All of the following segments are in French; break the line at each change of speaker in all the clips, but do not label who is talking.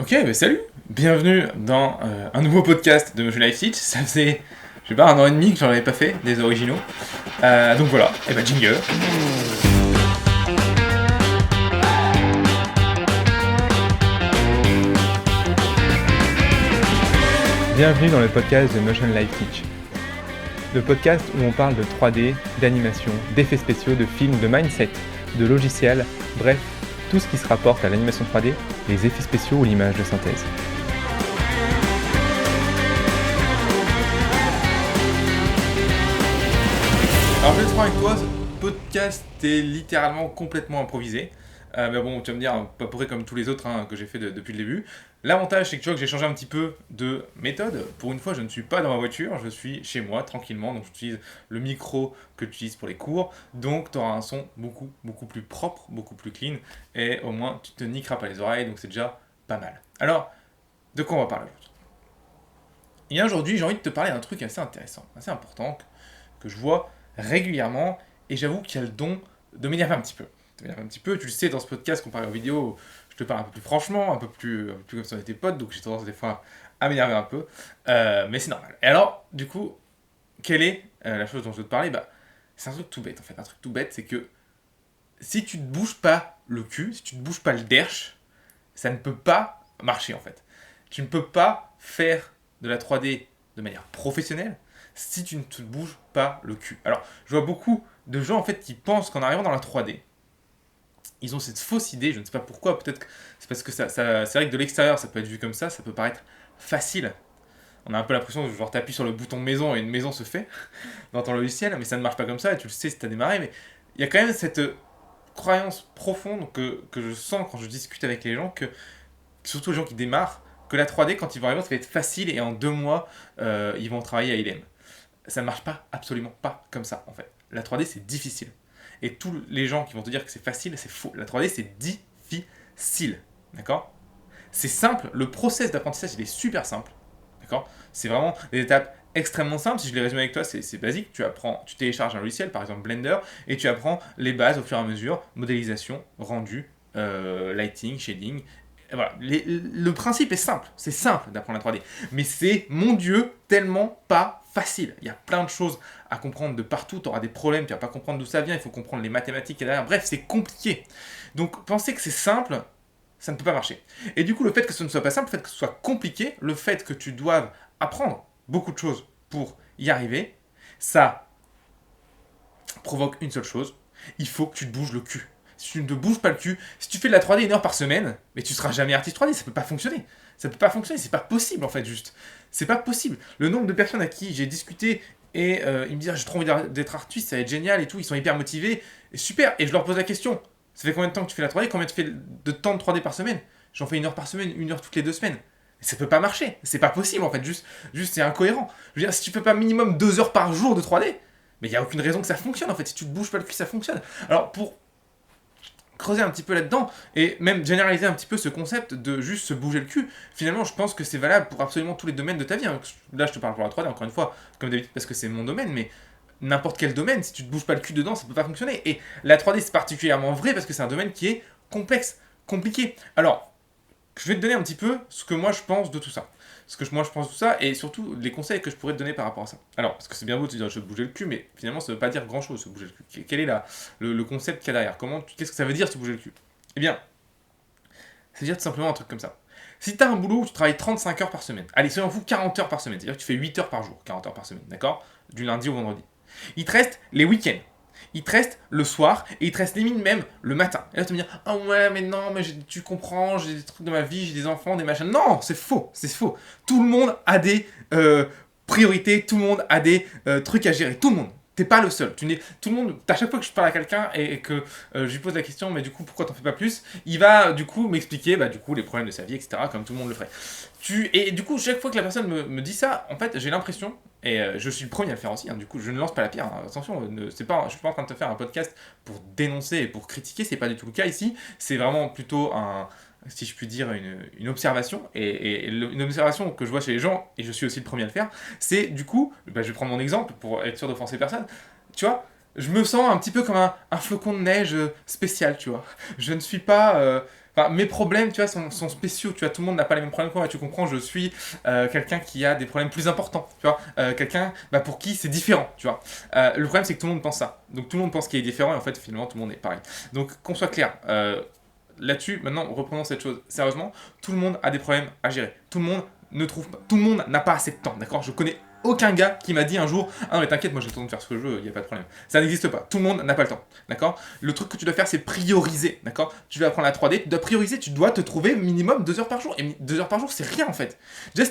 Ok, salut, bienvenue dans un nouveau podcast de Motion Life Teach. Ça faisait, je sais pas, 1 an et demi que j'en avais pas fait, des originaux. Donc voilà, et bah jingle. Bienvenue dans le podcast de Motion Life Teach. Le podcast où on parle de 3D, d'animation, d'effets spéciaux, de films, de mindset, de logiciels, bref, tout ce qui se rapporte à l'animation 3D, les effets spéciaux ou l'image de synthèse. Alors je vais être franc avec toi, ce podcast est littéralement complètement improvisé. Mais bon, tu vas me dire, pas pourri comme tous les autres que j'ai fait depuis le début. L'avantage, c'est que tu vois que j'ai changé un petit peu de méthode. Pour une fois, je ne suis pas dans ma voiture, je suis chez moi, tranquillement. Donc j'utilise le micro que tu utilises pour les cours. Donc tu auras un son beaucoup plus propre, beaucoup plus clean. Et au moins, tu te niqueras pas les oreilles, donc c'est déjà pas mal. Alors, de quoi on va parler aujourd'hui? Et aujourd'hui, j'ai envie de te parler d'un truc assez intéressant, assez important, que je vois régulièrement, et j'avoue qu'il y a le don de m'énerver un petit peu. Tu le sais, dans ce podcast, comparé aux vidéos, je te parle un peu plus franchement, un peu plus comme si on était potes, donc j'ai tendance des fois à m'énerver un peu, mais c'est normal. Et alors, du coup, quelle est la chose dont je veux te parler? C'est un truc tout bête en fait. Un truc tout bête, c'est que si tu ne bouges pas le cul, si tu ne bouges pas le derche, ça ne peut pas marcher en fait. Tu ne peux pas faire de la 3D de manière professionnelle si tu ne te bouges pas le cul. Alors, je vois beaucoup de gens en fait qui pensent qu'en arrivant dans la 3D, ils ont cette fausse idée, je ne sais pas pourquoi, peut-être que c'est parce que c'est vrai que de l'extérieur ça peut être vu comme ça peut paraître facile. On a un peu l'impression que genre t'appuies sur le bouton maison et une maison se fait dans ton logiciel, mais ça ne marche pas comme ça et tu le sais si t'as démarré, mais il y a quand même cette croyance profonde que je sens quand je discute avec les gens, surtout les gens qui démarrent, que la 3D quand ils vont arriver ça va être facile et en 2 mois ils vont travailler à ILM. Ça ne marche pas, absolument pas comme ça en fait. La 3D c'est difficile. Et tous les gens qui vont te dire que c'est facile, c'est faux. La 3D c'est difficile. D'accord? C'est simple, le process d'apprentissage il est super simple. D'accord? C'est vraiment des étapes extrêmement simples. Si je les résume avec toi, c'est basique. Tu télécharges un logiciel, par exemple Blender, et tu apprends les bases au fur et à mesure, modélisation, rendu, lighting, shading. Et voilà. Le principe est simple. C'est simple d'apprendre la 3D. Mais c'est, mon Dieu, tellement pas facile. Il y a plein de choses à comprendre de partout. Tu auras des problèmes, tu vas pas comprendre d'où ça vient. Il faut comprendre les mathématiques et derrière. Bref, c'est compliqué. Donc, penser que c'est simple, ça ne peut pas marcher. Et du coup, le fait que ce ne soit pas simple, le fait que ce soit compliqué, le fait que tu doives apprendre beaucoup de choses pour y arriver, ça provoque une seule chose, il faut que tu te bouges le cul. Si tu ne te bouges pas le cul, si tu fais de la 3D 1 heure par semaine, mais tu seras jamais artiste 3D, ça peut pas fonctionner. Ça peut pas fonctionner, c'est pas possible en fait juste. C'est pas possible. Le nombre de personnes à qui j'ai discuté et ils me disent j'ai trop envie d'être artiste, ça va être génial et tout, ils sont hyper motivés, et super, et je leur pose la question, ça fait combien de temps que tu fais la 3D, combien tu fais de temps de 3D par semaine? J'en fais 1 heure par semaine, 1 heure toutes les 2 semaines. Ça peut pas marcher, c'est pas possible en fait, juste c'est incohérent. Je veux dire, si tu fais pas minimum 2 heures par jour de 3D, mais il n'y a aucune raison que ça fonctionne en fait. Si tu te bouges pas le cul, ça fonctionne. Alors pour creuser un petit peu là-dedans et même généraliser un petit peu ce concept de juste se bouger le cul, finalement je pense que c'est valable pour absolument tous les domaines de ta vie. Là je te parle pour la 3D encore une fois, comme d'habitude parce que c'est mon domaine, mais n'importe quel domaine, si tu te bouges pas le cul dedans, ça peut pas fonctionner. Et la 3D c'est particulièrement vrai parce que c'est un domaine qui est complexe, compliqué. Alors, je vais te donner un petit peu ce que moi je pense de tout ça. Ce que moi je pense de tout ça et surtout les conseils que je pourrais te donner par rapport à ça. Alors, parce que c'est bien beau de te dire je vais te bouger le cul, mais finalement ça veut pas dire grand chose se bouger le cul. Quel est le concept qu'il y a derrière? Qu'est-ce que ça veut dire se bouger le cul? Eh bien, ça veut dire tout simplement un truc comme ça. Si tu as un boulot où tu travailles 35 heures par semaine, allez, soyons fous, 40 heures par semaine, c'est-à-dire que tu fais 8 heures par jour, 40 heures par semaine, d'accord? Du lundi au vendredi. Il te reste les week-ends. Il te reste le soir et il te reste limite même le matin. Et là, tu vas me dire, ah ouais, mais non, mais tu comprends, j'ai des trucs de ma vie, j'ai des enfants, des machins. Non, c'est faux, c'est faux. Tout le monde a des priorités, tout le monde a des trucs à gérer, tout le monde. T'es pas le seul. Tout le monde, à chaque fois que je parle à quelqu'un et que je lui pose la question, mais du coup, pourquoi t'en fais pas plus? Il va du coup m'expliquer du coup, les problèmes de sa vie, etc., comme tout le monde le ferait. Et du coup, chaque fois que la personne me dit ça, en fait, j'ai l'impression, et je suis le premier à le faire aussi, du coup, je ne lance pas la pierre, attention, je suis pas en train de te faire un podcast pour dénoncer et pour critiquer, c'est pas du tout le cas ici, c'est vraiment plutôt si je puis dire, une observation, et une observation que je vois chez les gens, et je suis aussi le premier à le faire, c'est du coup, je vais prendre mon exemple pour être sûr d'offenser personne, tu vois, je me sens un petit peu comme un flocon de neige spécial, tu vois. Je ne suis pas Enfin, mes problèmes, tu vois, sont spéciaux. Tu vois, tout le monde n'a pas les mêmes problèmes que moi. Tu comprends, je suis quelqu'un qui a des problèmes plus importants. Tu vois, quelqu'un pour qui c'est différent. Tu vois, le problème, c'est que tout le monde pense ça. Donc tout le monde pense qu'il est différent et en fait, finalement, tout le monde est pareil. Donc qu'on soit clair. Là-dessus, maintenant, reprenons cette chose. Sérieusement, tout le monde a des problèmes à gérer. Tout le monde ne trouve pas. Tout le monde n'a pas assez de temps, d'accord? Je connais aucun gars qui m'a dit un jour ah non mais t'inquiète moi j'ai le temps de faire ce que je veux, il n'y a pas de problème. Ça n'existe pas, tout le monde n'a pas le temps, d'accord? Le truc que tu dois faire c'est prioriser, d'accord? Tu vas apprendre la 3D, tu dois prioriser, tu dois te trouver minimum 2 heures par jour. Et 2 heures par jour c'est rien en fait. Déjà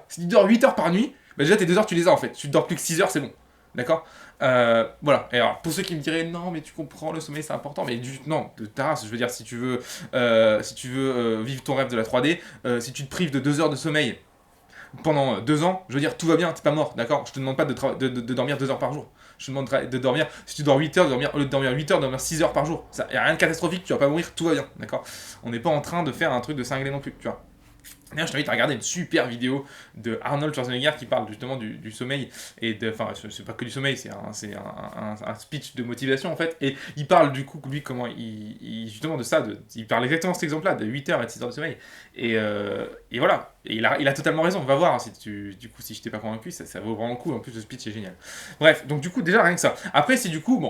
si tu dors 8 heures par nuit, bah déjà tes 2 heures tu les as en fait. Tu dors plus que 6 heures c'est bon, d'accord? Voilà. Et alors, pour ceux qui me diraient non, mais tu comprends, le sommeil c'est important, mais non, de ta race, je veux dire, si tu veux, vivre ton rêve de la 3D, si tu te prives de 2 heures de sommeil pendant 2 ans, je veux dire, tout va bien, t'es pas mort, d'accord? Je te demande pas de dormir 2 heures par jour. Je te demande de dormir, si tu dors 8 heures, au lieu de dormir 8 heures, de dormir 6 heures par jour. Ça, y a rien de catastrophique, tu vas pas mourir, tout va bien, d'accord? On n'est pas en train de faire un truc de cinglé non plus, tu vois. D'ailleurs, je t'invite à regarder une super vidéo de Arnold Schwarzenegger qui parle justement du sommeil et de, enfin, c'est pas que du sommeil, c'est un speech de motivation en fait. Et il parle du coup, lui, comment justement de ça, il parle exactement de cet exemple-là, de 8 heures et de 6 heures de sommeil. Et voilà, et il a totalement raison. On va voir, du coup, si je t'ai pas convaincu, ça vaut vraiment le coup. En plus, le speech est génial. Bref, donc du coup, déjà rien que ça. Après, si du coup,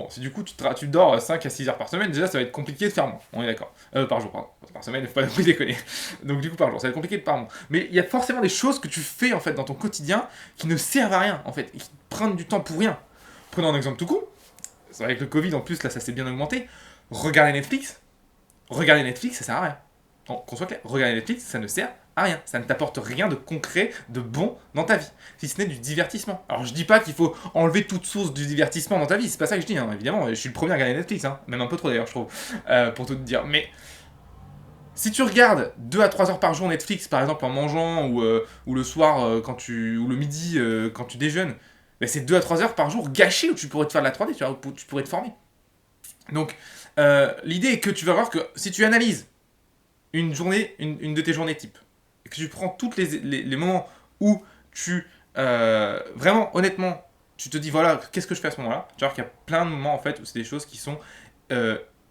tu dors 5 à 6 heures par semaine, déjà ça va être compliqué de faire moins. On est d'accord. Par jour, pardon. Par semaine, faut pas non plus déconner. Donc du coup, par jour, ça va être compliqué de par mois. Mais il y a forcément des choses que tu fais en fait dans ton quotidien qui ne servent à rien en fait, et qui prennent du temps pour rien. Prenons un exemple tout court. Avec le Covid en plus, là ça s'est bien augmenté. Regarder Netflix, ça sert à rien. Qu'on soit clair, regarder Netflix, ça ne sert à rien. Ça ne t'apporte rien de concret, de bon dans ta vie. Si ce n'est du divertissement. Alors je dis pas qu'il faut enlever toute source du divertissement dans ta vie, c'est pas ça que je dis, hein. Évidemment, je suis le premier à regarder Netflix, hein. Même un peu trop d'ailleurs, je trouve, pour tout te dire. Mais si tu regardes 2 à 3 heures par jour Netflix, par exemple en mangeant, ou le soir, ou le midi, quand tu déjeunes, ben c'est 2 à 3 heures par jour gâchées où tu pourrais te faire de la 3D, tu pourrais te former. Donc, l'idée est que tu vas voir que si tu analyses une journée, une de tes journées type, et que tu prends tous les moments où vraiment, honnêtement, tu te dis, voilà, qu'est-ce que je fais à ce moment-là? Tu vas voir qu'il y a plein de moments, en fait, où c'est des choses qui sont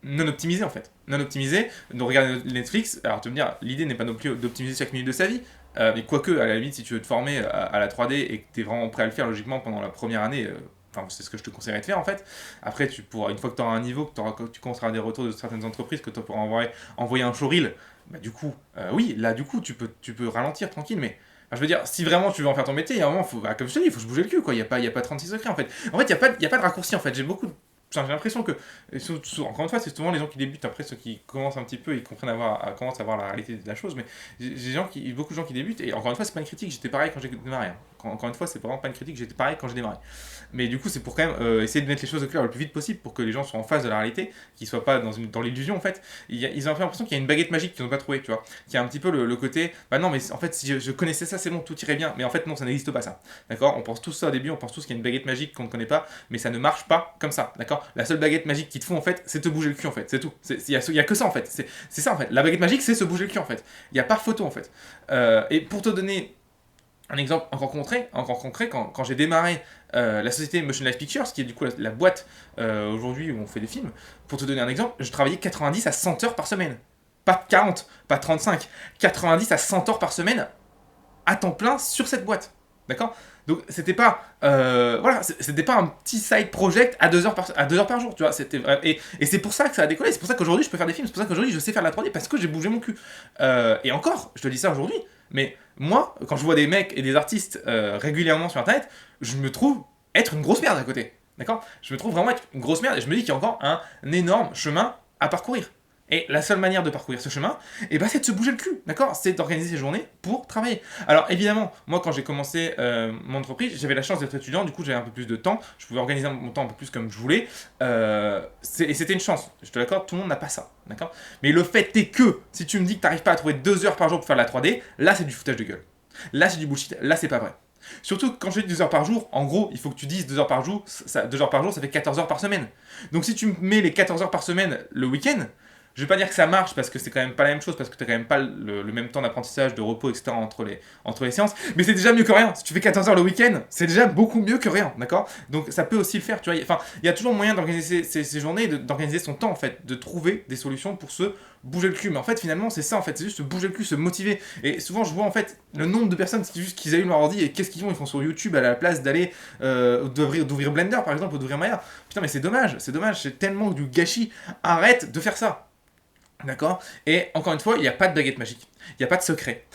non optimisées, en fait. Non optimisées, donc regarder Netflix, alors tu vas me dire, l'idée n'est pas non plus d'optimiser chaque minute de sa vie, mais quoique, à la limite, si tu veux te former à la 3D et que tu es vraiment prêt à le faire, logiquement, pendant la première année, c'est ce que je te conseillerais de faire en fait. Après, tu pourras, une fois que tu auras un niveau, que tu commenceras à des retours de certaines entreprises, que tu pourras envoyer un showreel, bah, du coup, oui, là, du coup, tu peux ralentir tranquille, mais je veux dire, si vraiment tu veux en faire ton métier, il y a un moment, comme je te dis, il faut se bouger le cul, quoi. Il n'y a pas 36 secrets en fait. En fait, il n'y a pas de raccourci en fait. J'ai l'impression que, encore une fois, c'est souvent les gens qui débutent, après ceux qui commencent un petit peu, ils commencent à voir la réalité de la chose, mais j'ai beaucoup de gens qui débutent, et encore une fois, c'est pas une critique, j'étais pareil quand j'ai démarré. Hein. Encore une fois, c'est vraiment pas une critique, j'étais pareil quand j'ai démarré. Mais du coup, c'est pour quand même essayer de mettre les choses au clair le plus vite possible pour que les gens soient en face de la réalité, qu'ils soient pas dans l'illusion en fait. Ils ont un peu l'impression qu'il y a une baguette magique qu'ils n'ont pas trouvée, tu vois. Qu'il y a un petit peu le côté, bah non, mais en fait, si je connaissais ça, c'est bon, tout irait bien. Mais en fait, non, ça n'existe pas ça. D'accord? On pense tous ça au début, on pense tous qu'il y a une baguette magique qu'on ne connaît pas, mais ça ne marche pas comme ça. D'accord? La seule baguette magique qu'il te faut en fait, c'est te bouger le cul en fait, c'est tout. Il y a que ça en fait. C'est ça en fait. La baguette magique, c'est se bouger le cul en fait. Il n'y a pas photo en fait. Et pour te donner un exemple encore concret, quand j'ai démarré la société Motion Life Pictures, qui est du coup la boîte aujourd'hui où on fait des films, pour te donner un exemple, je travaillais 90 à 100 heures par semaine. Pas 40, pas 35, 90 à 100 heures par semaine à temps plein sur cette boîte. D'accord? Donc c'était pas c'était pas un petit side project à 2 heures par jour, tu vois, et c'est pour ça que ça a décollé, c'est pour ça qu'aujourd'hui je peux faire des films, c'est pour ça qu'aujourd'hui je sais faire de la 3D parce que j'ai bougé mon cul. Et encore, je te dis ça aujourd'hui, mais moi, quand je vois des mecs et des artistes régulièrement sur internet, je me trouve être une grosse merde à côté. D'accord? Je me trouve vraiment être une grosse merde et je me dis qu'il y a encore un énorme chemin à parcourir. Et la seule manière de parcourir ce chemin, c'est de se bouger le cul, d'accord? C'est d'organiser ses journées pour travailler. Alors évidemment, moi quand j'ai commencé mon entreprise, j'avais la chance d'être étudiant, du coup j'avais un peu plus de temps, je pouvais organiser mon temps un peu plus comme je voulais, et c'était une chance, je te l'accorde, tout le monde n'a pas ça, d'accord? Mais le fait est que, si tu me dis que tu n'arrives pas à trouver 2 heures par jour pour faire de la 3D, là c'est du foutage de gueule. Là c'est du bullshit, là c'est pas vrai. Surtout que quand je dis 2 heures par jour, en gros, il faut que tu dises 2 heures par jour, 2 heures par jour, ça fait 14 heures par semaine. Donc si tu mets les 14 heures par semaine le week-end, Je vais pas dire que ça marche parce que c'est quand même pas la même chose, parce que tu n'as quand même pas le même temps d'apprentissage, de repos, etc. entre les séances, mais c'est déjà mieux que rien. Si tu fais 14 heures le week-end, c'est déjà beaucoup mieux que rien, d'accord? Donc ça peut aussi le faire, tu vois. Enfin, il y a toujours moyen d'organiser ces journées, d'organiser son temps en fait, de trouver des solutions pour se bouger le cul. Mais en fait, finalement, c'est ça en fait, c'est juste se bouger le cul, se motiver. Et souvent, je vois en fait le nombre de personnes qui juste qu'ils allument leur ordi et qu'est-ce qu'ils font? Ils font sur YouTube à la place d'aller d'ouvrir Blender par exemple ou d'ouvrir Maya. Putain, mais c'est dommage, c'est tellement du gâchis. Arrête de faire ça. D'accord? Et encore une fois, il n'y a pas de baguette magique. Il n'y a pas de secret.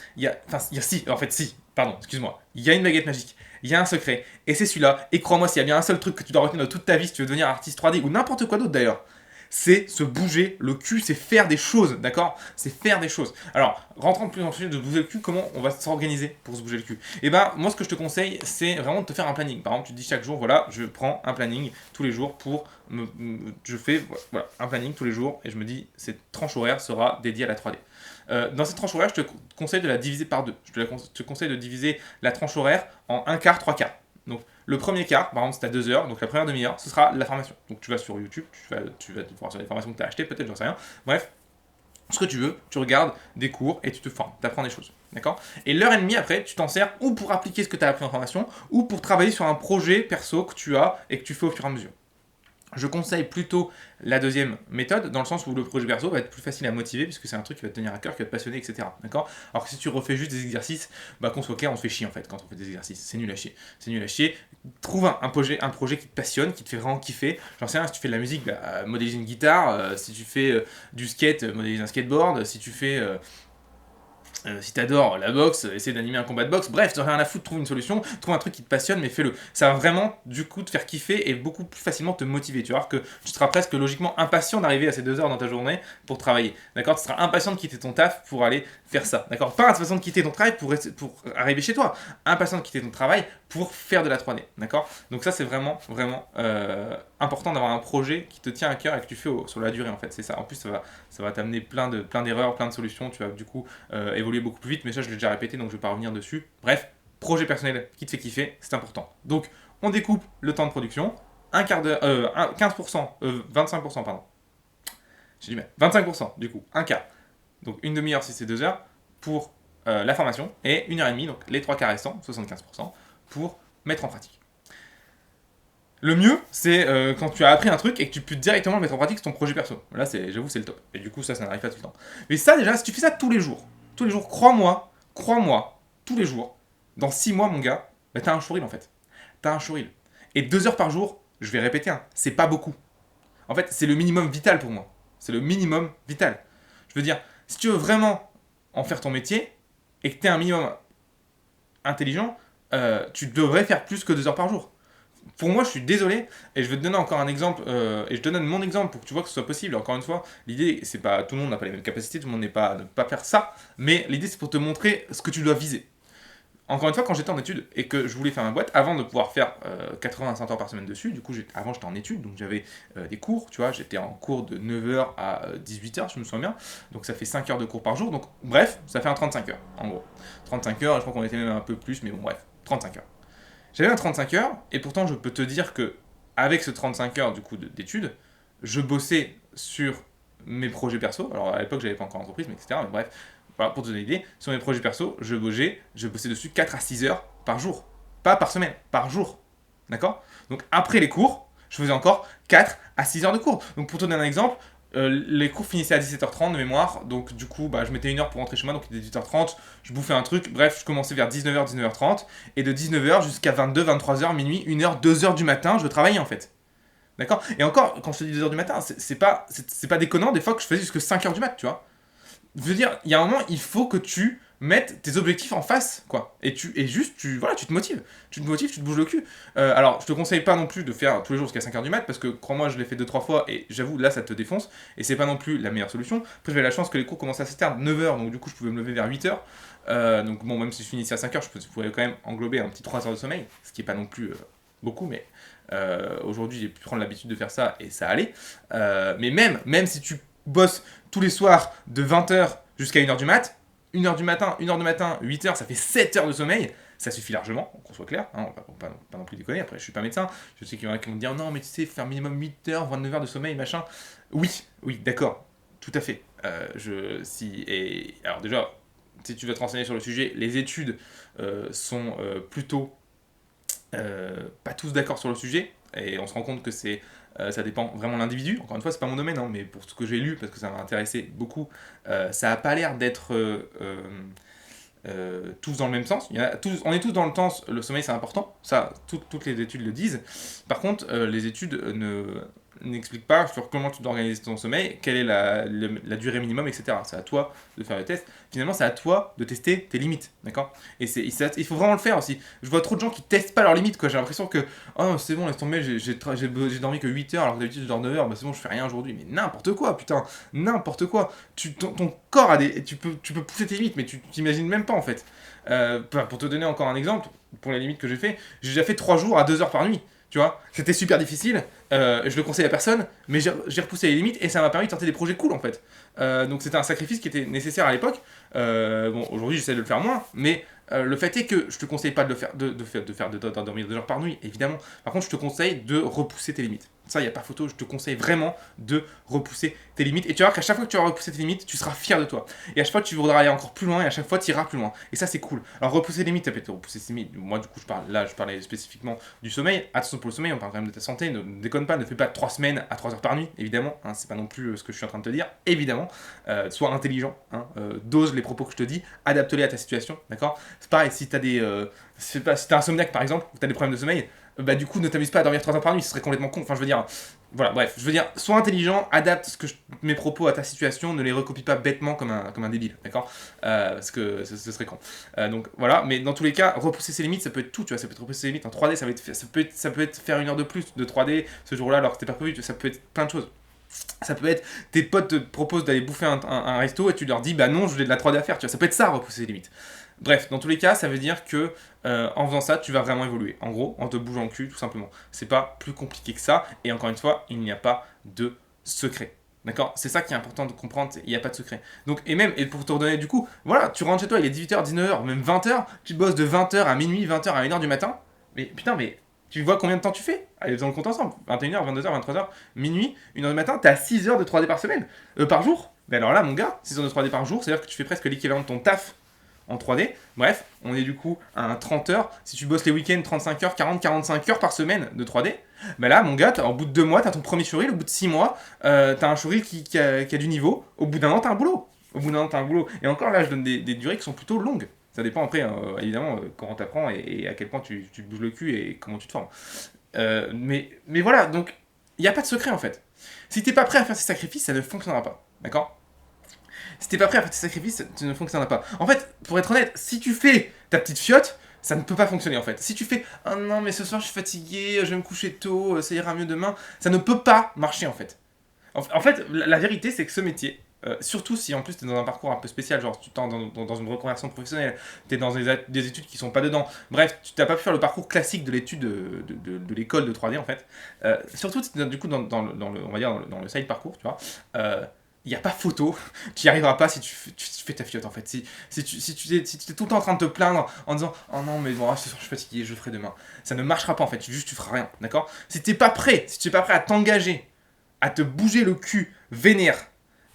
Si, en fait, si, pardon, excuse-moi. Il y a une baguette magique. Il y a un secret. Et c'est celui-là. Et crois-moi, s'il y a bien un seul truc que tu dois retenir de toute ta vie si tu veux devenir artiste 3D ou n'importe quoi d'autre d'ailleurs, c'est se bouger le cul, c'est faire des choses, d'accord? C'est faire des choses. Alors, rentrons plus dans le sujet de bouger le cul, comment on va s'organiser pour se bouger le cul? Et ben, moi, ce que je te conseille, c'est vraiment de te faire un planning. Par exemple, tu te dis chaque jour, voilà, je prends un planning tous les jours pour je fais voilà, un planning tous les jours et je me dis, cette tranche horaire sera dédiée à la 3D. Dans cette tranche horaire, je te conseille de la diviser par deux. Je te conseille de diviser la tranche horaire en un quart, trois quarts. Donc, le premier quart, par exemple, c'est à 2 heures, donc la première demi-heure, ce sera la formation. Donc, tu vas sur YouTube, tu vas voir sur les formations que tu as achetées, peut-être, j'en sais rien. Bref, ce que tu veux, tu regardes des cours et tu te formes, tu apprends des choses. D'accord? Et l'heure et demie après, tu t'en sers ou pour appliquer ce que tu as appris en formation, ou pour travailler sur un projet perso que tu as et que tu fais au fur et à mesure. Je conseille plutôt la deuxième méthode, dans le sens où le projet perso va être plus facile à motiver, puisque c'est un truc qui va te tenir à cœur, qui va te passionner, etc. D'accord? Alors que si tu refais juste des exercices, bah qu'on soit clair, on se fait chier en fait quand on fait des exercices. C'est nul à chier. C'est nul à chier. Trouve un projet qui te passionne, qui te fait vraiment kiffer. J'en sais rien, si tu fais de la musique, bah, modélise une guitare. Si tu fais du skate, modélise un skateboard. Si tu fais si t'adores la boxe, essaie d'animer un combat de boxe, bref, t'as rien à foutre, trouve une solution, trouve un truc qui te passionne, mais fais-le. Ça va vraiment, du coup, te faire kiffer et beaucoup plus facilement te motiver. Tu vois que tu seras presque logiquement impatient d'arriver à ces 2 heures dans ta journée pour travailler. D'accord? Tu seras impatient de quitter ton taf pour aller faire ça. D'accord? Pas impatient de quitter ton travail pour arriver chez toi. Impatient de quitter ton travail pour faire de la 3D. D'accord? Donc ça, c'est vraiment, vraiment important d'avoir un projet qui te tient à cœur et que tu fais sur la durée, en fait. C'est ça. En plus, ça va t'amener plein d'erreurs, plein de solutions. Tu vas, du coup, évoluer beaucoup plus vite, mais ça je l'ai déjà répété donc je vais pas revenir dessus. Bref, projet personnel qui te fait kiffer, c'est important. Donc on découpe le temps de production, un quart d'heure, 15%, 25%, pardon. J'ai du mal. 25% du coup, un quart. Donc une demi-heure si c'est 2 heures pour la formation et une heure et demie, donc les 3 quarts restants, 75%, pour mettre en pratique. Le mieux, c'est quand tu as appris un truc et que tu peux directement le mettre en pratique sur ton projet perso. Là, j'avoue, c'est le top. Et du coup, ça n'arrive pas tout le temps. Mais ça, déjà, si tu fais ça tous les jours, crois-moi, tous les jours, dans 6 mois, mon gars, bah, t'as un showreel en fait. T'as un showreel. Et 2 heures par jour, je vais répéter, hein, c'est pas beaucoup. En fait, c'est le minimum vital pour moi. C'est le minimum vital. Je veux dire, si tu veux vraiment en faire ton métier et que t'es un minimum intelligent, tu devrais faire plus que 2 heures par jour. Pour moi, je suis désolé, et je vais te donner encore un exemple, et je te donne mon exemple pour que tu vois que ce soit possible. Encore une fois, l'idée, c'est pas, tout le monde n'a pas les mêmes capacités, tout le monde n'est pas ne pas faire ça, mais l'idée, c'est pour te montrer ce que tu dois viser. Encore une fois, quand j'étais en études et que je voulais faire ma boîte, avant de pouvoir faire 80 heures par semaine dessus, du coup, avant j'étais en études, donc j'avais des cours, tu vois, j'étais en cours de 9h à 18h, je me souviens bien, donc ça fait 5 heures de cours par jour, donc bref, ça fait un 35 heures, en gros. 35 heures, je crois qu'on était même un peu plus, mais bon, bref, 35 heures. J'avais un 35 heures, et pourtant je peux te dire que avec ce 35 heures du coup d'études, je bossais sur mes projets perso. Alors à l'époque j'avais pas encore entreprise, mais etc. Mais bref, voilà, pour te donner l'idée, sur mes projets perso, je bossais dessus 4 à 6 heures par jour. Pas par semaine, par jour. D'accord? Donc après les cours, je faisais encore 4 à 6 heures de cours. Donc pour te donner un exemple, les cours finissaient à 17h30 de mémoire, donc du coup bah, je mettais 1 heure pour rentrer chez moi, donc il était 18h30, je bouffais un truc, bref, je commençais vers 19h, 19h30, et de 19h jusqu'à 22, 23h, minuit, 1h, 2h du matin, je travaillais en fait. D'accord? Et encore, quand je te dis 2h du matin, c'est pas déconnant, des fois que je faisais jusqu'à 5h du mat, tu vois. Je veux dire, il y a un moment, il faut que tu mettes tes objectifs en face, quoi. Et juste, tu te motives. Tu te bouges le cul. Alors, je te conseille pas non plus de faire tous les jours jusqu'à 5h du mat, parce que, crois-moi, je l'ai fait 2-3 fois, et j'avoue, là, ça te défonce, et c'est pas non plus la meilleure solution. Après, j'avais la chance que les cours commençaient assez tard, 9h, donc du coup, je pouvais me lever vers 8h. Donc bon, même si je finissais à 5h, je pouvais quand même englober un petit 3 heures de sommeil, ce qui est pas non plus beaucoup, mais aujourd'hui, j'ai pu prendre l'habitude de faire ça, et ça allait. Mais même si tu bosses tous les soirs de 20h jusqu'à 1h du mat, 1h du matin, 8h, ça fait 7 heures de sommeil, ça suffit largement, qu'on soit clair, hein, on va pas non plus déconner, après je suis pas médecin, je sais qu'il y en a qui vont me dire non mais tu sais, faire minimum 8h, 29 heures de sommeil, machin. Oui, d'accord, tout à fait. Alors déjà, si tu veux te renseigner sur le sujet, les études sont plutôt pas tous d'accord sur le sujet, et on se rend compte que ça dépend vraiment de l'individu. Encore une fois, c'est pas mon domaine, hein, mais pour ce que j'ai lu, parce que ça m'a intéressé beaucoup, ça a pas l'air d'être tous dans le même sens. On est tous dans le sens, le sommeil c'est important, ça, toutes les études le disent. Par contre, les études n'expliquent pas sur comment tu dois organiser ton sommeil, quelle est la durée minimum, etc. C'est à toi de faire le test. Finalement, c'est à toi de tester tes limites, d'accord. Et il faut vraiment le faire aussi. Je vois trop de gens qui testent pas leurs limites, quoi. J'ai l'impression que, oh c'est bon, laisse tomber, j'ai dormi que 8 heures alors que d'habitude je dors 9 heures, bah c'est bon, je fais rien aujourd'hui. Mais n'importe quoi, putain, n'importe quoi. Ton corps a tu peux pousser tes limites, mais tu t'imagines même pas en fait. Pour te donner encore un exemple, pour les limites que j'ai déjà fait 3 jours à 2 heures par nuit. Tu vois, c'était super difficile, je le conseille à personne, mais j'ai repoussé les limites et ça m'a permis de tenter des projets cool en fait. Donc c'était un sacrifice qui était nécessaire à l'époque. Bon, aujourd'hui j'essaie de le faire moins, mais le fait est que je te conseille pas de le faire, de dormir 2 heures par nuit, évidemment. Par contre, je te conseille de repousser tes limites. Ça, il n'y a pas photo, je te conseille vraiment de repousser tes limites. Et tu vas voir qu'à chaque fois que tu vas repousser tes limites, tu seras fier de toi. Et à chaque fois, tu voudras aller encore plus loin, et à chaque fois, tu iras plus loin. Et ça, c'est cool. Alors, repousser les limites, ça peut être repousser tes limites. Moi, du coup, je parlais spécifiquement du sommeil. Attention pour le sommeil, on parle quand même de ta santé. Ne déconne pas, ne fais pas 3 semaines à 3 heures par nuit, évidemment. Hein, c'est pas non plus ce que je suis en train de te dire, évidemment. Sois intelligent, hein, dose les propos que je te dis, adapte-les à ta situation, d'accord. C'est pareil, si t'as si t'es insomniaque par exemple, ou t'as des problèmes de sommeil, bah du coup ne t'amuse pas à dormir 3 heures par nuit, ce serait complètement con. Enfin je veux dire, voilà, bref, je veux dire, sois intelligent, adapte mes propos à ta situation, ne les recopie pas bêtement comme un débile, d'accord. Parce que ce serait con. Donc voilà, mais dans tous les cas, repousser ses limites, ça peut être tout, tu vois, ça peut être repousser ses limites en 3D, ça peut être faire 1 heure de plus de 3D ce jour-là alors que t'es pas prévu, ça peut être plein de choses. Ça peut être, tes potes te proposent d'aller bouffer un resto et tu leur dis bah non, je voulais de la 3D à faire, tu vois, ça peut être ça, repousser les limites. Bref, dans tous les cas, ça veut dire que en faisant ça, tu vas vraiment évoluer. En gros, en te bougeant le cul, tout simplement. C'est pas plus compliqué que ça, et encore une fois, il n'y a pas de secret. D'accord. C'est ça qui est important de comprendre, il n'y a pas de secret. Donc, et pour te redonner du coup, voilà, tu rentres chez toi, il est 18h, 19h, même 20h, tu bosses de 20h à minuit, 20h à 1h du matin, mais putain, mais tu vois combien de temps tu fais? Allez, faisons le compte ensemble. 21h, 22h, 23h, minuit, 1h du matin, t'es à 6 heures de 3D par semaine. Par jour. Mais alors là, mon gars, 6 heures de 3D par jour, c'est-à-dire que tu fais presque l'équivalent de ton taf en 3D. Bref, on est du coup à un 30 heures. Si tu bosses les week-ends, 35 heures, 40, 45 heures par semaine de 3D. Mais là, mon gars, au bout de 2 mois, t'as ton premier showreel. Au bout de 6 mois, t'as un showreel qui a du niveau. Au bout d'un an, t'as un boulot. Et encore là, je donne des durées qui sont plutôt longues. Ça dépend après, évidemment, comment t'apprends et à quel point tu te bouges le cul et comment tu te formes. Mais voilà, donc, il n'y a pas de secret en fait. Si t'es pas prêt à faire ces sacrifices, ça ne fonctionnera pas. D'accord ? Si t'es pas prêt à faire tes sacrifices, ça ne fonctionnera pas. En fait, pour être honnête, si tu fais ta petite fiotte, ça ne peut pas fonctionner en fait. Si tu fais « Ah non, mais ce soir je suis fatigué, je vais me coucher tôt, ça ira mieux demain », ça ne peut pas marcher en fait. En fait, la vérité, c'est que ce métier, surtout si en plus tu es dans un parcours un peu spécial, genre tu es dans une reconversion professionnelle, tu es dans des études qui sont pas dedans, bref, tu n'as pas pu faire le parcours classique de l'étude de l'école de 3D en fait. Surtout du coup on va dire dans le side parcours, tu vois. Il n'y a pas photo, tu n'y arriveras pas si tu fais ta fiotte en fait. Si tu es tout le temps en train de te plaindre en disant « Oh non mais bon, ce soir je suis fatigué, je le ferai demain », ça ne marchera pas en fait, tu feras rien, d'accord. Si tu n'es pas prêt à t'engager, à te bouger le cul vénère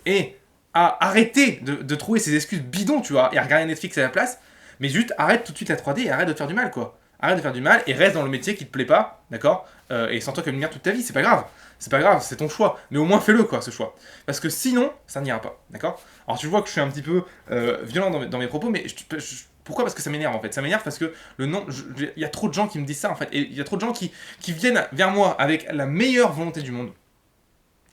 et à arrêter de trouver ces excuses bidons, tu vois, et à regarder Netflix à la place, mais juste arrête tout de suite la 3D et arrête de te faire du mal, quoi. Arrête de faire du mal et reste dans le métier qui te plaît pas, d'accord, et sens-toi comme une merde toute ta vie, c'est pas grave. C'est pas grave, c'est ton choix. Mais au moins fais-le, quoi, ce choix. Parce que sinon, ça n'ira pas, d'accord. Alors tu vois que je suis un petit peu violent dans mes propos, mais pourquoi? Parce que ça m'énerve, en fait. Ça m'énerve parce que il y a trop de gens qui me disent ça, en fait. Et il y a trop de gens qui viennent vers moi avec la meilleure volonté du monde.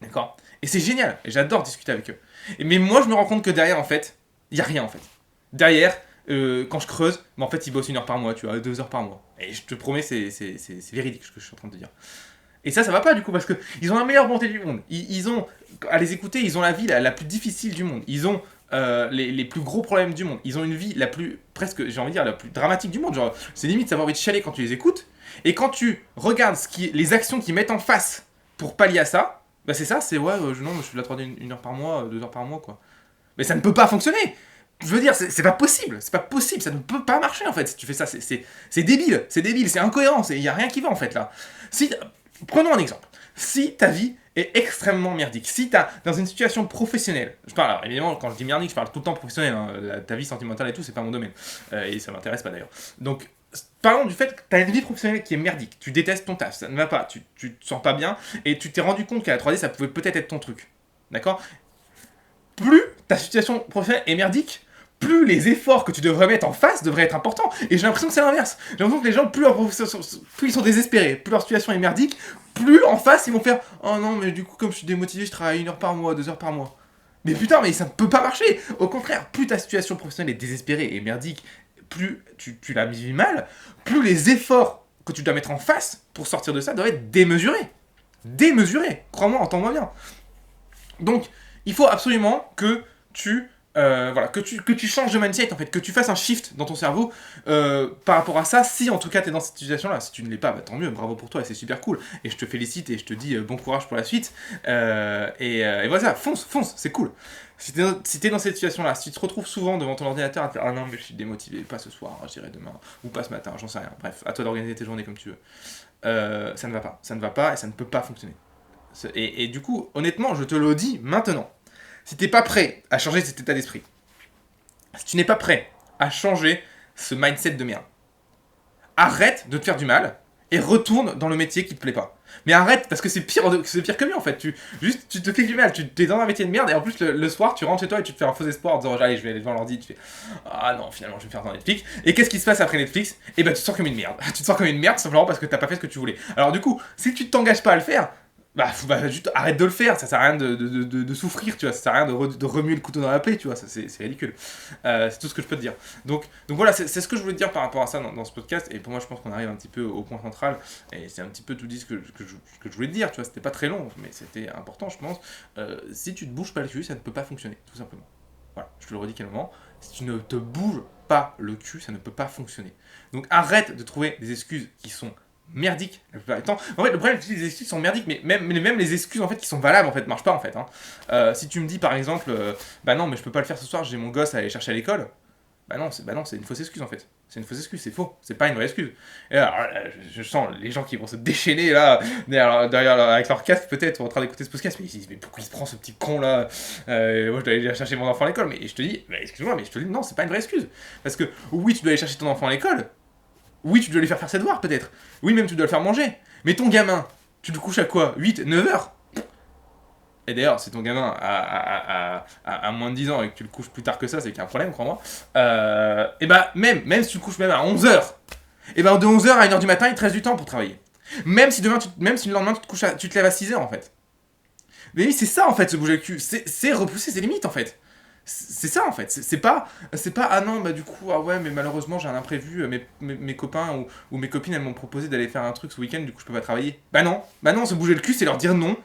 D'accord. Et c'est génial. Et j'adore discuter avec eux. Mais moi, je me rends compte que derrière, en fait, il n'y a rien, en fait. Derrière, quand je creuse, en fait, ils bossent 1 heure par mois, tu vois, 2 heures par mois. Et je te promets, c'est véridique ce que je suis en train de te dire. Et ça va pas du coup, parce qu'ils ont la meilleure volonté du monde. Ils ont, à les écouter, ils ont la vie la plus difficile du monde. Ils ont les plus gros problèmes du monde. Ils ont une vie la plus, presque, j'ai envie de dire, la plus dramatique du monde. Genre, c'est limite d'avoir envie de chialer quand tu les écoutes. Et quand tu regardes les actions qu'ils mettent en face pour pallier à ça, bah c'est ça, c'est ouais, non, je fais de la 3D 1 heure par mois, 2 heures par mois, quoi. Mais ça ne peut pas fonctionner. Je veux dire, c'est pas possible, ça ne peut pas marcher en fait si tu fais ça, c'est débile, c'est incohérent, il y a rien qui va en fait là. Prenons un exemple. Si ta vie est extrêmement merdique. Si tu as, dans une situation professionnelle, je parle, alors évidemment, quand je dis merdique, je parle tout le temps professionnel, hein, ta vie sentimentale et tout, c'est pas mon domaine. Et ça m'intéresse pas d'ailleurs. Donc, parlons du fait que tu as une vie professionnelle qui est merdique. Tu détestes ton taf, ça ne va pas, tu te sens pas bien, et tu t'es rendu compte qu'à la 3D, ça pouvait peut-être être ton truc. D'accord? Plus ta situation professionnelle est merdique, plus les efforts que tu devrais mettre en face devraient être importants. Et j'ai l'impression que c'est l'inverse. J'ai l'impression que les gens, plus ils sont désespérés, plus leur situation est merdique, plus en face ils vont faire « Oh non, mais du coup, comme je suis démotivé, je travaille 1 heure par mois, 2 heures par mois. » Mais putain, mais ça ne peut pas marcher. Au contraire, plus ta situation professionnelle est désespérée et merdique, plus tu la vis mal, plus les efforts que tu dois mettre en face pour sortir de ça doivent être démesurés. Démesurés. Crois-moi, entends-moi bien. Donc, il faut absolument que tu changes de mindset, en fait, que tu fasses un shift dans ton cerveau par rapport à ça, si en tout cas tu es dans cette situation-là. Si tu ne l'es pas, bah, tant mieux, bravo pour toi, et c'est super cool. Et je te félicite et je te dis bon courage pour la suite. Et voilà, fonce, c'est cool. Si t'es dans cette situation-là, si tu te retrouves souvent devant ton ordinateur à te dire « Ah non, mais je suis démotivé, pas ce soir, j'irai demain, ou pas ce matin, j'en sais rien. » Bref, à toi d'organiser tes journées comme tu veux. Ça ne va pas, et ça ne peut pas fonctionner. Et du coup, honnêtement, je te le dis maintenant. Si t'es pas prêt à changer cet état d'esprit, si tu n'es pas prêt à changer ce mindset de merde, arrête de te faire du mal et retourne dans le métier qui te plaît pas. Mais arrête, parce que c'est pire que mieux en fait. Tu te fais du mal, tu es dans un métier de merde et en plus le soir tu rentres chez toi et tu te fais un faux espoir en disant allez, je vais aller devant l'ordi, tu fais ah non, finalement je vais faire dans Netflix. Et qu'est-ce qui se passe après Netflix? Et bah tu te sens comme une merde. Tu te sens comme une merde simplement parce que t'as pas fait ce que tu voulais. Alors du coup, si tu t'engages pas à le faire, bah juste arrête de le faire, ça sert à rien de souffrir, tu vois, ça sert à rien de remuer le couteau dans la plaie, tu vois, ça c'est ridicule. C'est tout ce que je peux te dire. Donc voilà, c'est ce que je voulais te dire par rapport à ça dans ce podcast, et pour moi je pense qu'on arrive un petit peu au point central, et c'est un petit peu tout dit ce que je voulais te dire, tu vois, c'était pas très long, mais c'était important je pense. Si tu te bouges pas le cul, ça ne peut pas fonctionner, tout simplement. Voilà, je te le redis calmement, si tu ne te bouges pas le cul, ça ne peut pas fonctionner. Donc arrête de trouver des excuses qui sont merdique la plupart du temps. En fait, le problème, c'est que les excuses sont merdiques, mais même les excuses en fait qui sont valables en fait marchent pas en fait. Si tu me dis par exemple, bah non, mais je peux pas le faire ce soir, j'ai mon gosse à aller chercher à l'école. Bah non, c'est une fausse excuse en fait. C'est une fausse excuse, c'est faux, c'est pas une vraie excuse. Et alors, je sens les gens qui vont se déchaîner là, derrière avec leur casque peut-être, en train d'écouter ce podcast, mais ils se disent, mais pourquoi il se prend ce petit con là moi je dois aller chercher mon enfant à l'école, mais je te dis, bah, excuse-moi, mais je te dis, non, c'est pas une vraie excuse. Parce que oui, tu dois aller chercher ton enfant à l'école, oui, tu dois lui faire ses devoirs, peut-être. Oui, même tu dois le faire manger. Mais ton gamin, tu le couches à quoi? 8, 9 heures? Et d'ailleurs, si ton gamin a moins de 10 ans et que tu le couches plus tard que ça, c'est qu'il y a un problème, crois-moi. Et bah, même si tu le couches même à 11 heures, et bah de 11 heures à 1 heure du matin, il te reste du temps pour travailler. Même si le lendemain, tu te lèves à 6 heures, en fait. Mais oui, c'est ça, en fait, se bouger le cul. C'est repousser ses limites, en fait. C'est ça en fait, c'est pas ah non bah du coup ah ouais mais malheureusement j'ai un imprévu, mes copains ou mes copines elles m'ont proposé d'aller faire un truc ce week-end, du coup je peux pas travailler. Bah non, se bouger le cul c'est leur dire non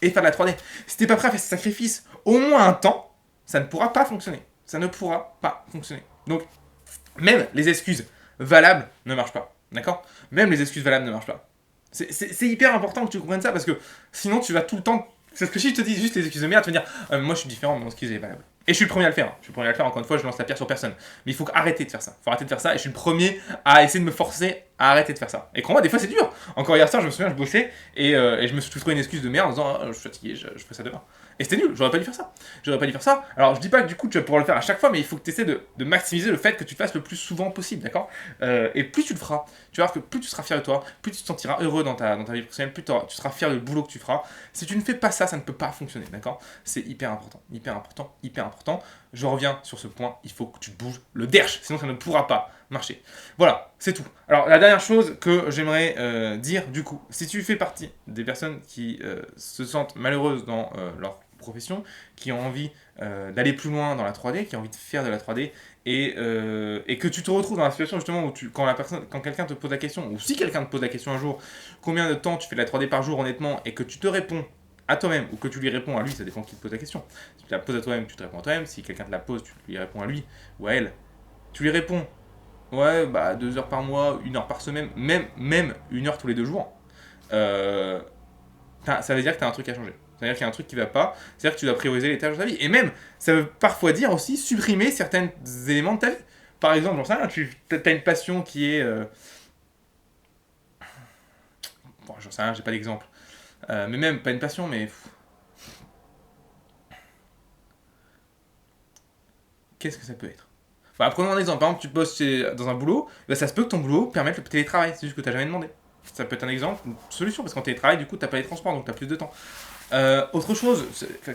et faire de la 3D. Si t'es pas prêt à faire ce sacrifice au moins un temps, ça ne pourra pas fonctionner. Ça ne pourra pas fonctionner. Donc même les excuses valables ne marchent pas, d'accord? Même les excuses valables ne marchent pas. C'est hyper important que tu comprennes ça parce que sinon tu vas tout le temps. C'est ce que si je te dis juste les excuses de merde, tu vas dire moi je suis différent, mon excuse est valable. Et je suis le premier à le faire. Je suis le premier à le faire, encore une fois, je lance la pierre sur personne. Mais il faut arrêter de faire ça. Il faut arrêter de faire ça. Et je suis le premier à essayer de me forcer à arrêter de faire ça. Et crois-moi, des fois c'est dur. Encore hier soir, je me souviens, je bossais et je me suis trouvé une excuse de merde en disant je suis fatigué, je fais ça demain. Et c'était nul, j'aurais pas dû faire ça. Alors je dis pas que du coup tu vas pouvoir le faire à chaque fois, mais il faut que tu essaies de maximiser le fait que tu le fasses le plus souvent possible, d'accord? Et plus tu le feras, tu vas voir que plus tu seras fier de toi, plus tu te sentiras heureux dans ta vie professionnelle, plus tu seras fier du boulot que tu feras. Si tu ne fais pas ça, ça ne peut pas fonctionner, d'accord? C'est hyper important. Je reviens sur ce point, il faut que tu te bouges le derche, sinon ça ne pourra pas marcher. Voilà, c'est tout. Alors la dernière chose que j'aimerais dire du coup, si tu fais partie des personnes qui se sentent malheureuses dans leur profession, qui ont envie d'aller plus loin dans la 3D, qui ont envie de faire de la 3D, et que tu te retrouves dans la situation justement où quand quelqu'un te pose la question, ou si quelqu'un te pose la question un jour, combien de temps tu fais de la 3D par jour honnêtement, et que tu te réponds à toi-même, ou que tu lui réponds à lui, ça dépend qui te pose la question. Si tu la poses à toi-même, tu te réponds à toi-même, si quelqu'un te la pose, tu lui réponds à lui, ou à elle. Tu lui réponds, ouais, bah 2 heures par mois, 1 heure par semaine, même 1 heure tous les 2 jours. Ça veut dire que tu as un truc à changer. Ça veut dire qu'il y a un truc qui va pas, c'est-à-dire que tu dois prioriser les tâches de ta vie. Et même, ça veut parfois dire aussi supprimer certains éléments de ta vie. Par exemple, j'en sais rien, tu as une passion qui est... Bon, j'en sais rien, j'ai pas d'exemple. Mais même, pas une passion, mais... Qu'est-ce que ça peut être? Enfin, prenons un exemple. Par exemple, tu bosses dans un boulot, bah, ça se peut que ton boulot permette le télétravail. C'est juste que tu n'as jamais demandé. Ça peut être un exemple, une solution, parce qu'en télétravail, du coup, tu n'as pas les transports, donc tu as plus de temps. Autre chose,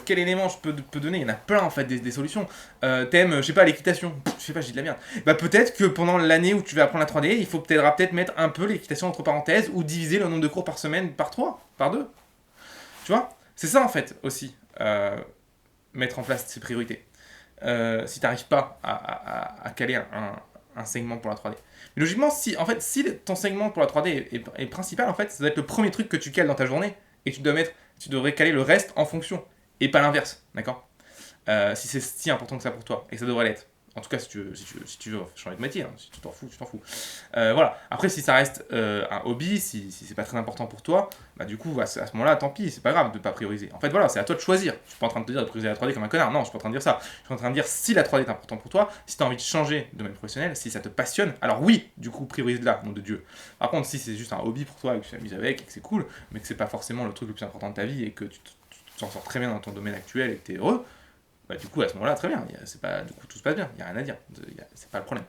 quel élément je peux donner? Il y en a plein en fait des solutions. T'aimes, je sais pas, l'équitation. Je sais pas, j'ai de la merde. Bah peut-être que pendant l'année où tu vas apprendre la 3D, il faut peut-être mettre un peu l'équitation entre parenthèses ou diviser le nombre de cours par semaine par 3, par 2. Tu vois? C'est ça en fait aussi, mettre en place ces priorités. Si t'arrives pas à caler un segment pour la 3D. Mais logiquement, si ton segment pour la 3D est principal, en fait, ça doit être le premier truc que tu cales dans ta journée et tu devrais caler le reste en fonction et pas l'inverse, d'accord? Si c'est si important que ça pour toi et que ça devrait l'être. En tout cas, si tu veux changer de métier, hein, si tu t'en fous, tu t'en fous. Voilà. Après, si ça reste un hobby, si c'est pas très important pour toi, bah du coup, à ce moment-là, tant pis, c'est pas grave de pas prioriser. En fait, voilà, c'est à toi de choisir. Je suis pas en train de te dire de prioriser la 3D comme un connard, non, je suis pas en train de dire ça. Je suis en train de dire si la 3D est important pour toi, si tu as envie de changer de domaine professionnel, si ça te passionne, alors oui, du coup, priorise-la, nom de Dieu. Par contre, si c'est juste un hobby pour toi et que tu t'amuses avec et que c'est cool, mais que c'est pas forcément le truc le plus important de ta vie et que tu t'en sors très bien dans ton domaine actuel et que tu es heureux, bah, du coup, à ce moment-là, très bien. C'est pas, du coup, tout se passe bien. Il n'y a rien à dire. C'est pas le problème.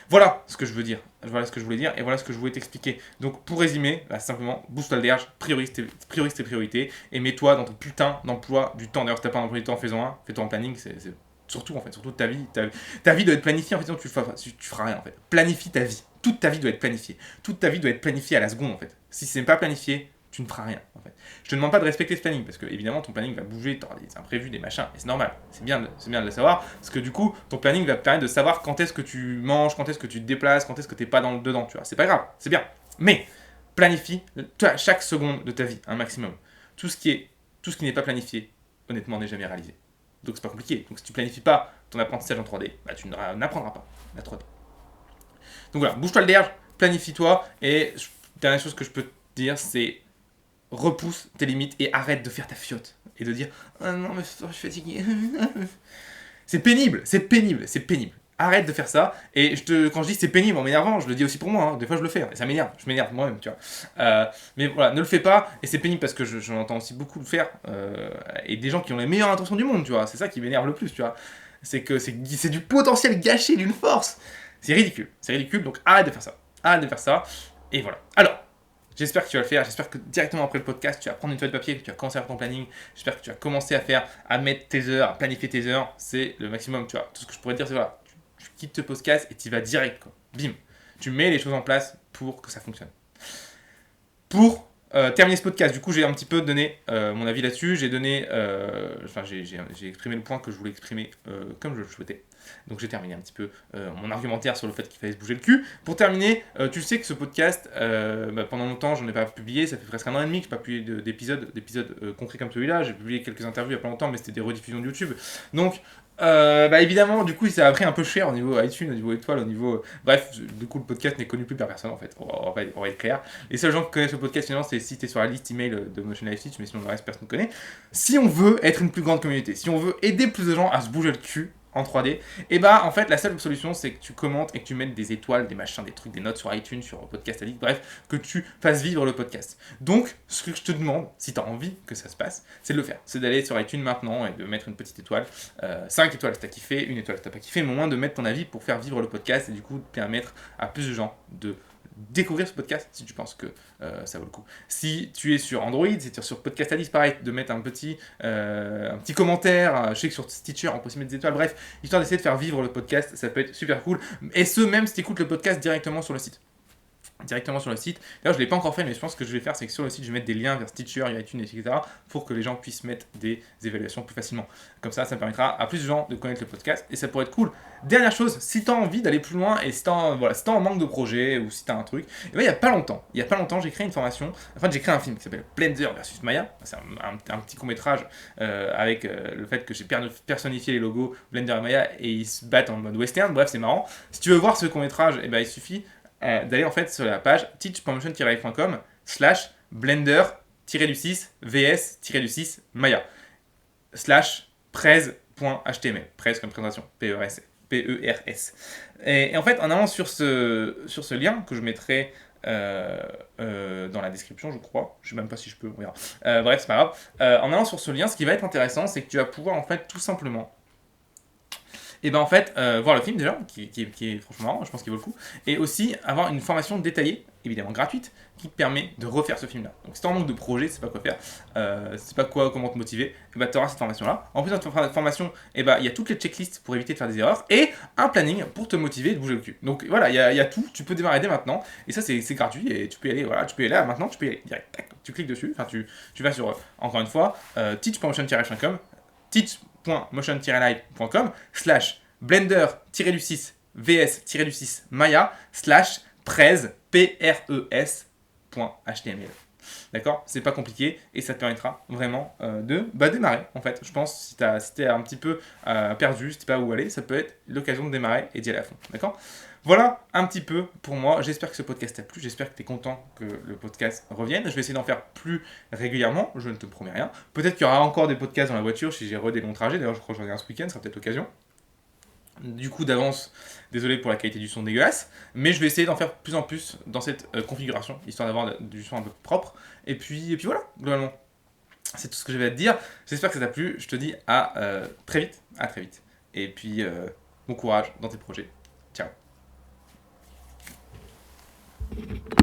Voilà ce que je veux dire. Voilà ce que je voulais dire et voilà ce que je voulais t'expliquer. Donc, pour résumer, bah, simplement, booste-toi le DRH, priorise tes priorités et mets-toi dans ton putain d'emploi du temps. D'ailleurs, si t'as pas un emploi du temps, fais-en un. Fais-toi un planning. C'est surtout, en fait, surtout ta vie. Ta vie doit être planifiée. En fait, sinon, tu feras rien, en fait. Planifie ta vie. Toute ta vie doit être planifiée. Toute ta vie doit être planifiée à la seconde, en fait. Si c'est pas planifié, tu ne feras rien, en fait. Je te demande pas de respecter ce planning, parce que évidemment ton planning va bouger, tu auras des imprévus, des machins, et c'est normal, c'est bien de le savoir, parce que du coup, ton planning va te permettre de savoir quand est-ce que tu manges, quand est-ce que tu te déplaces, quand est-ce que tu n'es pas dedans, tu vois. C'est pas grave, c'est bien. Mais, planifie chaque seconde de ta vie, un maximum. Tout ce qui n'est pas planifié, honnêtement, n'est jamais réalisé. Donc c'est pas compliqué. Donc si tu planifies pas ton apprentissage en 3D, bah tu n'apprendras pas la 3D. Donc voilà, bouge-toi le derge, planifie-toi, et dernière chose que je peux te dire, c'est repousse tes limites et arrête de faire ta fiotte. Et de dire ah non, mais je suis fatigué. C'est pénible, c'est pénible, c'est pénible. Arrête de faire ça. Et quand je dis c'est pénible en m'énervant, je le dis aussi pour moi. Hein. Des fois, je le fais. Et ça m'énerve. Je m'énerve moi-même, tu vois. Mais voilà, ne le fais pas. Et c'est pénible parce que j'en entends aussi beaucoup le faire. Et des gens qui ont les meilleures intentions du monde, tu vois. C'est ça qui m'énerve le plus, tu vois. C'est que c'est du potentiel gâché d'une force. C'est ridicule. C'est ridicule. Donc arrête de faire ça. Arrête de faire ça. Et voilà. Alors, j'espère que tu vas le faire. J'espère que directement après le podcast, tu vas prendre une feuille de papier, que tu vas commencer à faire ton planning. J'espère que tu vas commencer à mettre tes heures, à planifier tes heures. C'est le maximum, tu vois. Tout ce que je pourrais te dire, c'est voilà, tu quittes ce podcast et tu vas direct, quoi. Bim. Tu mets les choses en place pour que ça fonctionne. Pour terminer ce podcast, du coup, j'ai un petit peu donné mon avis là-dessus. J'ai exprimé le point que je voulais exprimer comme je le souhaitais. Donc j'ai terminé un petit peu mon argumentaire sur le fait qu'il fallait se bouger le cul. Pour terminer, tu sais que ce podcast, pendant longtemps, j'en ai pas publié. Ça fait presque 1 an et demi que je n'ai pas publié d'épisodes concrets comme celui-là. J'ai publié quelques interviews il y a pas longtemps, mais c'était des rediffusions de YouTube. Donc, évidemment, du coup, ça a pris un peu cher au niveau iTunes, au niveau étoile, au niveau... Bref, du coup, le podcast n'est connu plus par personne, en fait. On va être clair. Les seuls gens qui connaissent le podcast, finalement, c'est si t'es sur la liste email de Motion Life Stitch, mais sinon, le reste, personne ne connaît. Si on veut être une plus grande communauté, si on veut aider plus de gens à se bouger le cul en 3D, et en fait, la seule solution, c'est que tu commentes et que tu mettes des étoiles, des machins, des trucs, des notes sur iTunes, sur Podcast Addict, bref, que tu fasses vivre le podcast. Donc, ce que je te demande, si tu as envie que ça se passe, c'est de le faire. C'est d'aller sur iTunes maintenant et de mettre une petite étoile. 5 étoiles si t'as kiffé, 1 étoile si t'as pas kiffé, mais au moins de mettre ton avis pour faire vivre le podcast et du coup, permettre à plus de gens de découvrir ce podcast si tu penses que ça vaut le coup. Si tu es sur Android, si tu es sur Podcast Addict, pareil, de mettre un petit commentaire. Je sais que sur Stitcher, on peut aussi mettre des étoiles. Bref, histoire d'essayer de faire vivre le podcast, ça peut être super cool. Et ce, même si tu écoutes le podcast directement sur le site. D'ailleurs, je ne l'ai pas encore fait, mais je pense que je vais faire, c'est que sur le site, je vais mettre des liens vers Stitcher, iTunes, etc. pour que les gens puissent mettre des évaluations plus facilement. Comme ça permettra à plus de gens de connaître le podcast et ça pourrait être cool. Dernière chose, si tu as envie d'aller plus loin et si tu es en manque de projet ou si tu as un truc, il y a pas longtemps, j'ai créé une formation, j'ai créé un film qui s'appelle Blender versus Maya. C'est un petit court-métrage avec le fait que j'ai personnifié les logos Blender et Maya et ils se battent en mode western. Bref, c'est marrant. Si tu veux voir ce court-métrage, il suffit d'aller en fait sur la page teach.motion-live.com/blender-du6 vs-du6 Maya /prez.html, prez comme présentation, PERS. Et en fait, en allant sur ce lien que je mettrai dans la description, je crois. Je sais même pas si je peux, on verra. Bref, c'est pas grave. En allant sur ce lien, ce qui va être intéressant, c'est que tu vas pouvoir en fait tout simplement et ben en fait, voir le film déjà, qui est franchement marrant, je pense qu'il vaut le coup, et aussi avoir une formation détaillée, évidemment gratuite, qui te permet de refaire ce film-là. Donc si t'es en manque de projet, c'est pas quoi faire, c'est pas quoi, comment te motiver, et ben tu auras cette formation-là. En plus de cette formation, et ben il y a toutes les checklists pour éviter de faire des erreurs, et un planning pour te motiver et te bouger le cul. Donc voilà, il y a tout, tu peux démarrer dès maintenant, et ça c'est gratuit, et tu peux y aller, voilà, tu peux y aller maintenant, tu peux y aller direct, tac, tu cliques dessus, enfin tu vas sur, encore une fois, teach.motion-com, teach.motion-live.com/blender-6 vs-6 maya /prez PRES.html. D'accord? C'est pas compliqué et ça te permettra vraiment de démarrer en fait. Je pense si t'es un petit peu perdu, si t'es pas où aller, ça peut être l'occasion de démarrer et d'y aller à fond. D'accord? Voilà un petit peu pour moi. J'espère que ce podcast t'a plu. J'espère que tu es content que le podcast revienne. Je vais essayer d'en faire plus régulièrement. Je ne te promets rien. Peut-être qu'il y aura encore des podcasts dans la voiture si j'ai des longs trajets. D'ailleurs, je crois que j'en ai un ce week-end. Ça sera peut-être l'occasion. Du coup, d'avance, désolé pour la qualité du son dégueulasse. Mais je vais essayer d'en faire plus en plus dans cette configuration, histoire d'avoir du son un peu propre. Et puis voilà, globalement. C'est tout ce que j'avais à te dire. J'espère que ça t'a plu. Je te dis à très vite. À très vite. Et puis, bon courage dans tes projets.